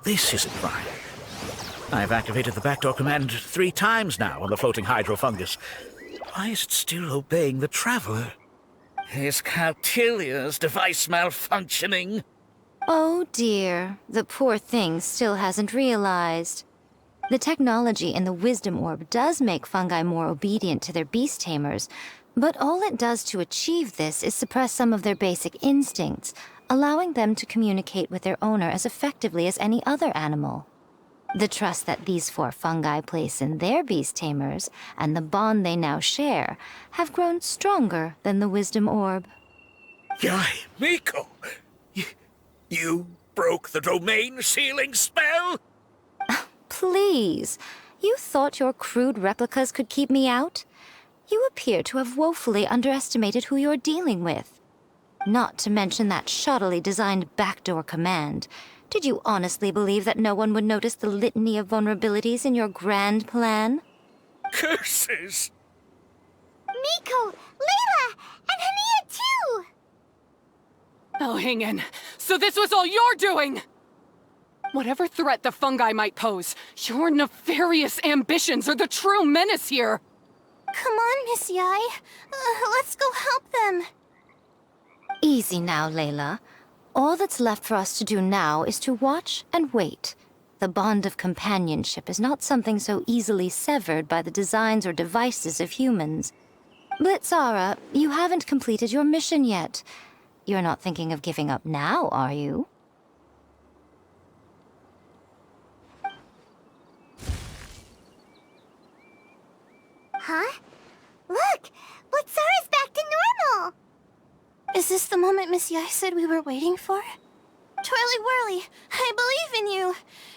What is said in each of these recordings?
This isn't right. I've activated the backdoor command 3 times now on the floating hydrofungus. Why is it still obeying the traveler? Is Cautilia's device malfunctioning? Oh dear, the poor thing still hasn't realized. The technology in the Wisdom Orb does make fungi more obedient to their beast tamers, but all it does to achieve this is suppress some of their basic instincts, allowing them to communicate with their owner as effectively as any other animal. The trust that these 4 fungi place in their beast tamers, and the bond they now share, have grown stronger than the Wisdom Orb. Yai, Miko! You broke the domain sealing spell? Please, you thought your crude replicas could keep me out? You appear to have woefully underestimated who you're dealing with. Not to mention that shoddily designed backdoor command. Did you honestly believe that no one would notice the litany of vulnerabilities in your grand plan? Curses! Miko, Layla, and Hania too! Elhingen, so this was all you're doing! Whatever threat the fungi might pose, your nefarious ambitions are the true menace here! Come on, Miss Yai. Let's go help them. Easy now, Layla. All that's left for us to do now is to watch and wait. The bond of companionship is not something so easily severed by the designs or devices of humans. Blitzara, you haven't completed your mission yet. You're not thinking of giving up now, are you? Huh? Look! Blitzara's back to normal! Is this the moment Miss Yai said we were waiting for? Twirly Whirly, I believe in you!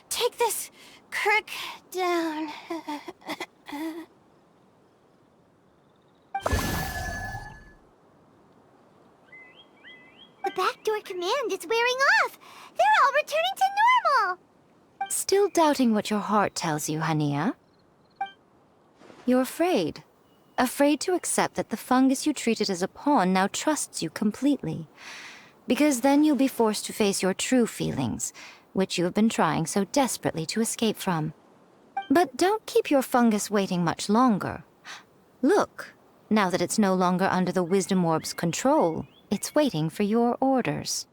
Take this Kirk down. The backdoor command is wearing off! They're all returning to normal! Still doubting what your heart tells you, Hania? You're afraid. Afraid to accept that the fungus you treated as a pawn now trusts you completely. Because then you'll be forced to face your true feelings, which you have been trying so desperately to escape from. But don't keep your fungus waiting much longer. Look, now that it's no longer under the Wisdom Orb's control, it's waiting for your orders.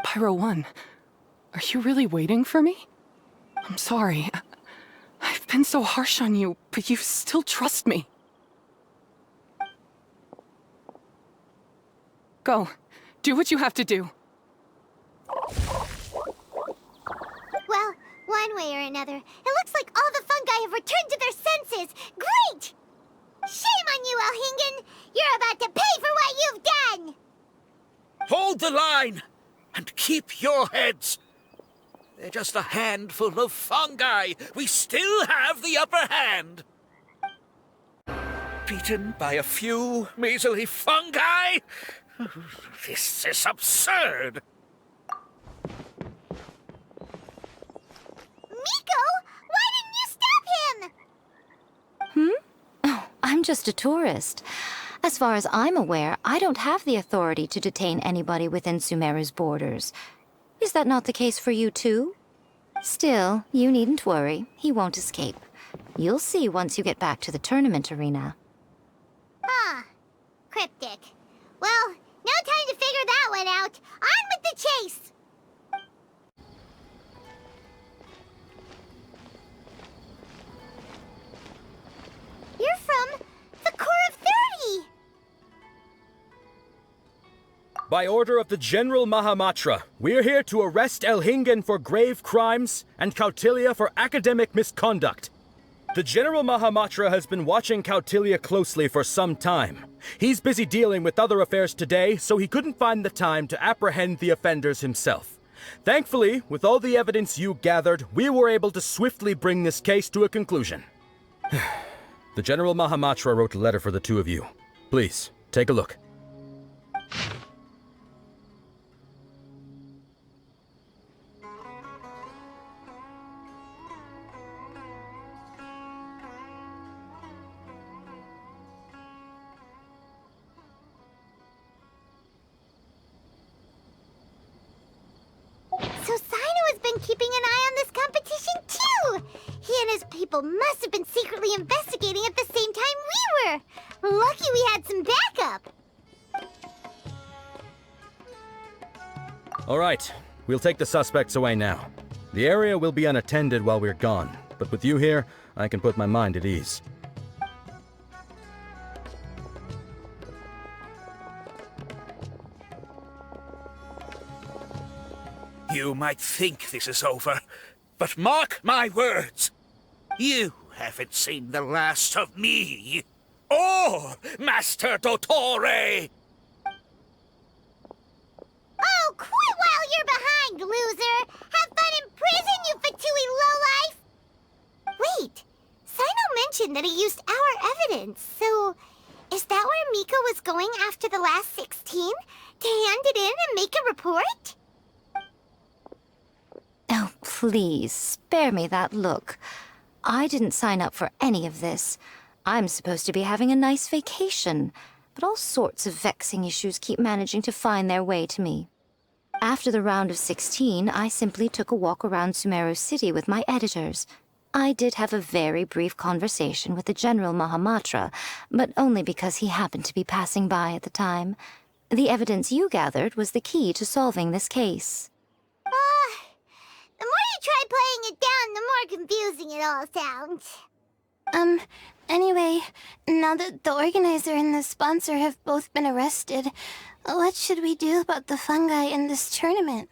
Pyro 1, are you really waiting for me? I'm sorry. I've been so harsh on you, but you still trust me. Go. Do what you have to do. Well, one way or another, it looks like all the fungi have returned to their senses! Great! Shame on you, Elhingen! You're about to pay for what you've done! Hold the line! And keep your heads! They're just a handful of fungi. We still have the upper hand. Beaten by a few measly fungi? This is absurd. Miko! Why didn't you stop him? Oh, I'm just a tourist. As far as I'm aware, I don't have the authority to detain anybody within Sumeru's borders. Is that not the case for you too? Still, you needn't worry. He won't escape. You'll see once you get back to the tournament arena. Huh. Cryptic. Well, no time to figure that one out. On with the chase! You're from the Core of 30! By order of the General Mahamatra, we're here to arrest Elhingen for grave crimes and Cautilia for academic misconduct. The General Mahamatra has been watching Cautilia closely for some time. He's busy dealing with other affairs today, so he couldn't find the time to apprehend the offenders himself. Thankfully, with all the evidence you gathered, we were able to swiftly bring this case to a conclusion. The General Mahamatra wrote a letter for the two of you. Please, take a look. So Sino has been keeping an eye on this people must have been secretly investigating at the same time we were. Lucky we had some backup. All right, we'll take the suspects away now. The area will be unattended while we're gone, but with you here, I can put my mind at ease. You might think this is over, but mark my words. You haven't seen the last of me. Or Master Dottore! Oh, quit while you're behind, loser! Have fun in prison, you Fatui lowlife! Wait, Sino mentioned that he used our evidence, so is that where Miko was going after the last 16? To hand it in and make a report? Oh, please, spare me that look. I didn't sign up for any of this. I'm supposed to be having a nice vacation, but all sorts of vexing issues keep managing to find their way to me. After the round of 16, I simply took a walk around Sumeru City with my editors. I did have a very brief conversation with the General Mahamatra, but only because he happened to be passing by at the time. The evidence you gathered was the key to solving this case. The more you try playing it down, the more confusing it all sounds. Anyway, now that the organizer and the sponsor have both been arrested, what should we do about the fungi in this tournament?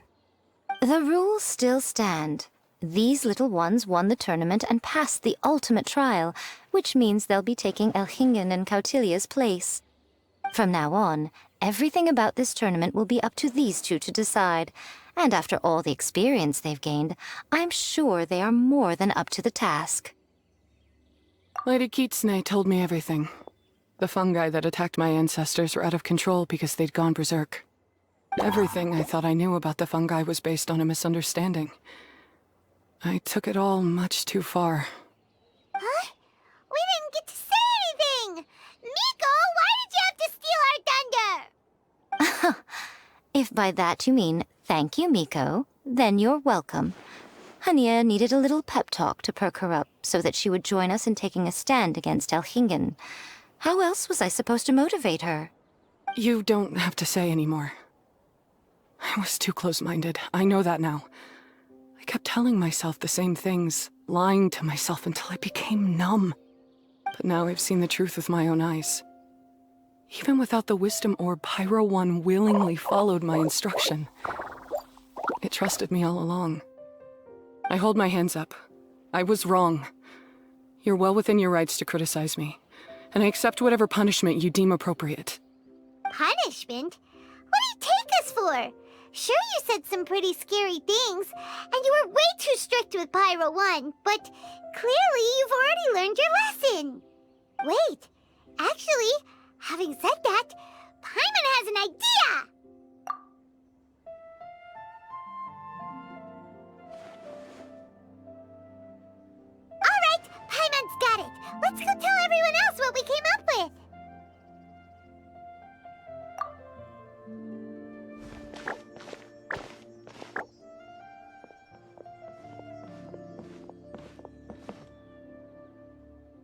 The rules still stand. These little ones won the tournament and passed the ultimate trial, which means they'll be taking Elhingen and Cautilia's place. From now on, everything about this tournament will be up to these two to decide. And after all the experience they've gained, I'm sure they are more than up to the task. Lady Kitsune told me everything. The fungi that attacked my ancestors were out of control because they'd gone berserk. Everything I thought I knew about the fungi was based on a misunderstanding. I took it all much too far. Huh? We didn't get to say anything! Miko, why did you have to steal our thunder? If by that you mean thank you, Miko, then you're welcome. Hania needed a little pep talk to perk her up so that she would join us in taking a stand against Elhingen. How else was I supposed to motivate her? You don't have to say anymore. I was too close-minded. I know that now. I kept telling myself the same things, lying to myself until I became numb. But now I've seen the truth with my own eyes. Even without the wisdom orb, Pyro 1 willingly followed my instruction. It trusted me all along. I hold my hands up. I was wrong. You're well within your rights to criticize me, and I accept whatever punishment you deem appropriate. Punishment? What do you take us for? Sure, you said some pretty scary things, and you were way too strict with Pyro 1, but clearly you've already learned your lesson. Wait, actually, having said that, Paimon has an idea! Alright, Paimon's got it. Let's go tell everyone else what we came up with.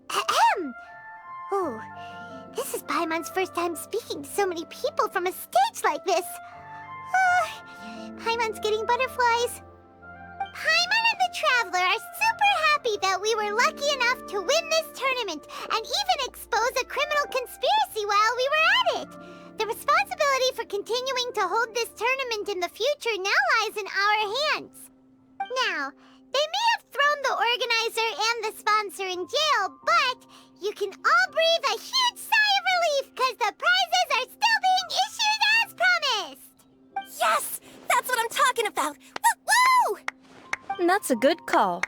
Ahem. Oh, this is Paimon's first time speaking to so many people from a stage like this. Paimon's getting butterflies. Paimon and the Traveler are super happy that we were lucky enough to win this tournament and even expose a criminal conspiracy while we were at it. The responsibility for continuing to hold this tournament in the future now lies in our hands. Now, they may have thrown the organizer and the sponsor in jail, but you can all breathe a huge sigh of relief because the prizes are still being issued as promised! Yes! That's what I'm talking about! Woo-woo! That's a good call.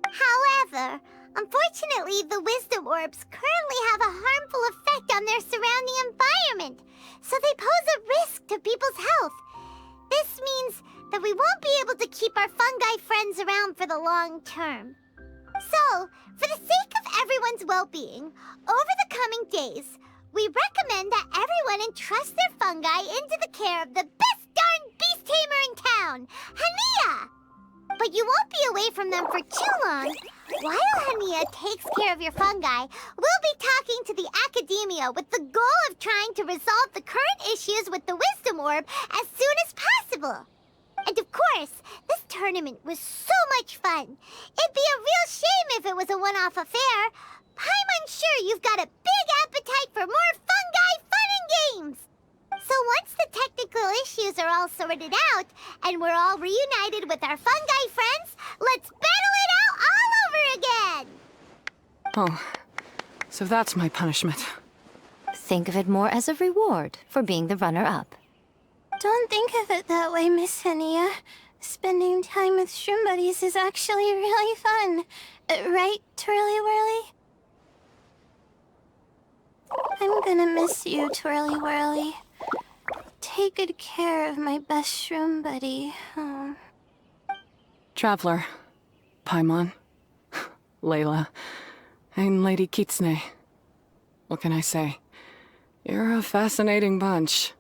However, unfortunately, the wisdom orbs currently have a harmful effect on their surrounding environment, so they pose a risk to people's health. This means that we won't be able to keep our fungi friends around for the long term. So, for the sake of everyone's well-being, over the coming days, we recommend that everyone entrust their fungi into the care of the best darn beast tamer in town, Hania! But you won't be away from them for too long. While Hania takes care of your fungi, we'll be talking to the academia with the goal of trying to resolve the current issues with the Wisdom Orb as soon as possible. And of course, this tournament was so much fun. It'd be a real shame if it was a one-off affair. I'm sure you've got a big appetite for more fungi fun and games. So once the technical issues are all sorted out, and we're all reunited with our fungi friends, let's battle it out all over again! Oh, so that's my punishment. Think of it more as a reward for being the runner-up. Don't think of it that way, Miss Hania. Spending time with shroom buddies is actually really fun. Right, Twirly Whirly? I'm gonna miss you, Twirly Whirly. Take good care of my best shroom buddy. Oh. Traveler, Paimon, Layla, and Lady Kitsune. What can I say? You're a fascinating bunch.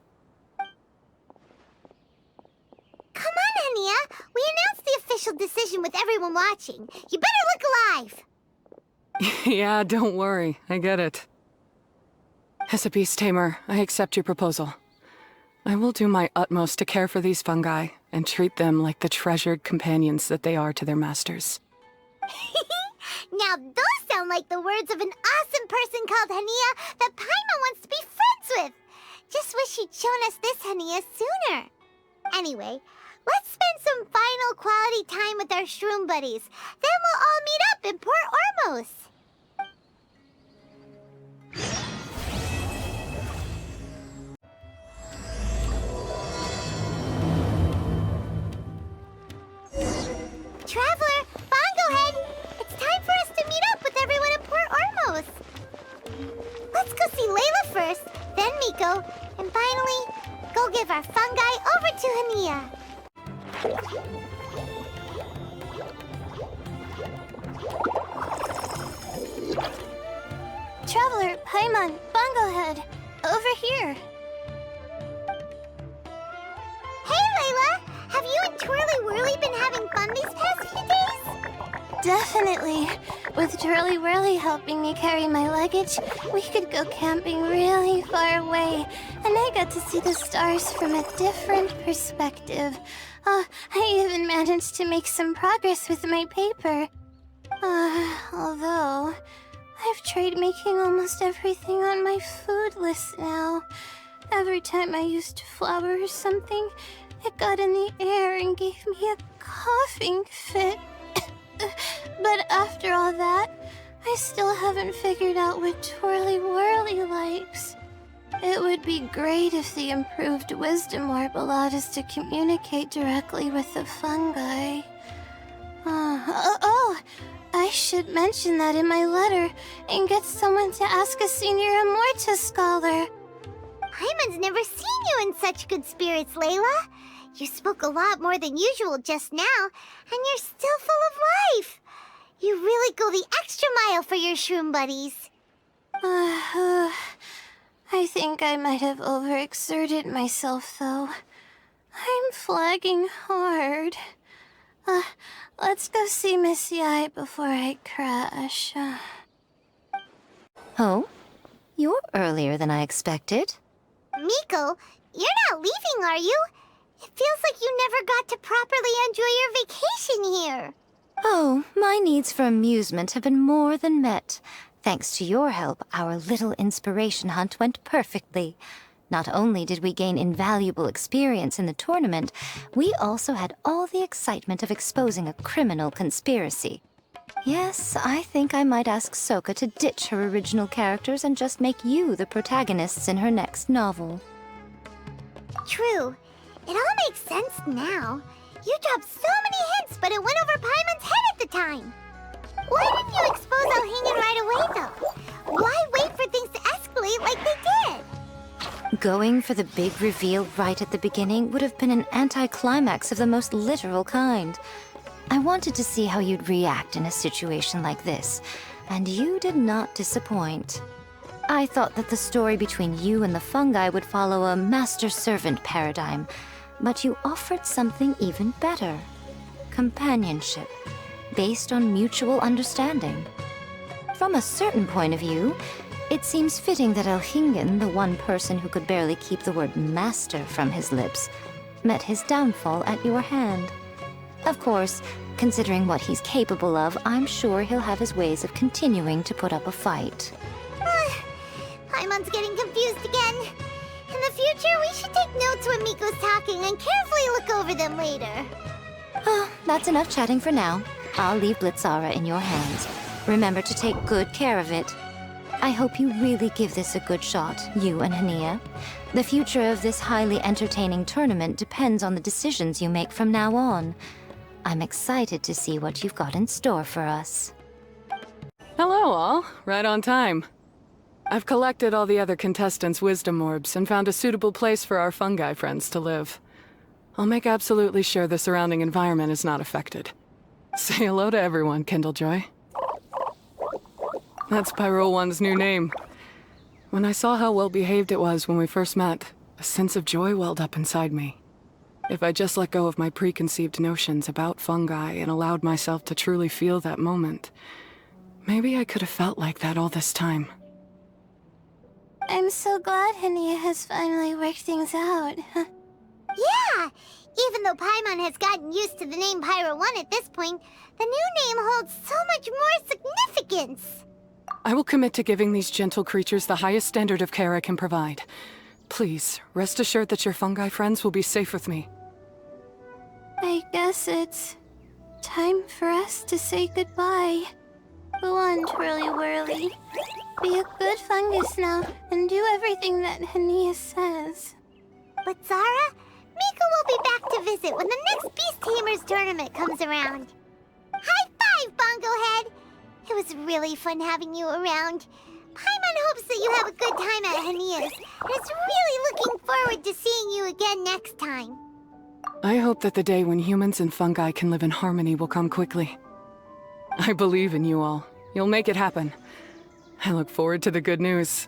Come on, Hania. We announced the official decision with everyone watching. You better look alive. Yeah, don't worry. I get it. As a beast tamer, I accept your proposal. I will do my utmost to care for these fungi and treat them like the treasured companions that they are to their masters. Now those sound like the words of an awesome person called Hania that Paimon wants to be friends with. Just wish you'd shown us this Hania sooner. Anyway, let's spend some final quality time with our shroom buddies. Then we'll all meet up in Port Ormos. Traveler, Bongohead, it's time for us to meet up with everyone in Port Ormos. Let's go see Layla first, then Miko, and finally, go give our fungi over to Hania. Traveler, Paimon, Bongohead, over here. Hey, Layla! Have you and Twirly Whirly been having fun these past few days? Definitely. With Twirly Whirly helping me carry my luggage, we could go camping really far away, and I got to see the stars from a different perspective. I even managed to make some progress with my paper. Although, I've tried making almost everything on my food list now. Every time I used flour or something, it got in the air and gave me a coughing fit. But after all that, I still haven't figured out what Twirly Whirly likes. It would be great if the improved Wisdom Orb allowed us to communicate directly with the fungi. I should mention that in my letter and get someone to ask a senior Immortus scholar. Paimon's never seen you in such good spirits, Layla. You spoke a lot more than usual just now, and you're still full of life. You really go the extra mile for your shroom buddies. I think I might have overexerted myself, though. I'm flagging hard. Let's go see Miss Yai before I crash. Oh? You're earlier than I expected. Miko, you're not leaving, are you? It feels like you never got to properly enjoy your vacation here. Oh, my needs for amusement have been more than met. Thanks to your help, our little inspiration hunt went perfectly. Not only did we gain invaluable experience in the tournament, we also had all the excitement of exposing a criminal conspiracy. Yes, I think I might ask Sokka to ditch her original characters and just make you the protagonists in her next novel. True. It all makes sense now. You dropped so many hints, but it went over Paimon's head at the time. Why didn't you expose Elhingen right away, though? Why wait for things to escalate like they did? Going for the big reveal right at the beginning would have been an anticlimax of the most literal kind. I wanted to see how you'd react in a situation like this, and you did not disappoint. I thought that the story between you and the fungi would follow a master-servant paradigm, but you offered something even better. Companionship. based on mutual understanding. From a certain point of view, it seems fitting that Elhingen, the one person who could barely keep the word master from his lips, met his downfall at your hand. Of course, considering what he's capable of, I'm sure he'll have his ways of continuing to put up a fight. Paimon's getting confused again. In the future, we should take notes when Miko's talking and carefully look over them later. That's enough chatting for now. I'll leave Blitzara in your hands. Remember to take good care of it. I hope you really give this a good shot, you and Hania. The future of this highly entertaining tournament depends on the decisions you make from now on. I'm excited to see what you've got in store for us. Hello, all. Right on time. I've collected all the other contestants' wisdom orbs and found a suitable place for our fungi friends to live. I'll make absolutely sure the surrounding environment is not affected. Say hello to everyone, Kindlejoy. That's Pyro One's new name. When I saw how well-behaved it was when we first met, a sense of joy welled up inside me. If I just let go of my preconceived notions about fungi and allowed myself to truly feel that moment, maybe I could have felt like that all this time. I'm so glad Hania has finally worked things out. Yeah! Even though Paimon has gotten used to the name Pyro 1 at this point, the new name holds so much more significance! I will commit to giving these gentle creatures the highest standard of care I can provide. Please, rest assured that your fungi friends will be safe with me. I guess it's time for us to say goodbye. Go on, Twirly Whirly. Be a good fungus now, and do everything that Hania says. But Zara, Miko will be back to visit when the next Beast Tamers tournament comes around. High five, Bongo Head! It was really fun having you around. Paimon hopes that you have a good time at Hania's, and is really looking forward to seeing you again next time. I hope that the day when humans and fungi can live in harmony will come quickly. I believe in you all. You'll make it happen. I look forward to the good news.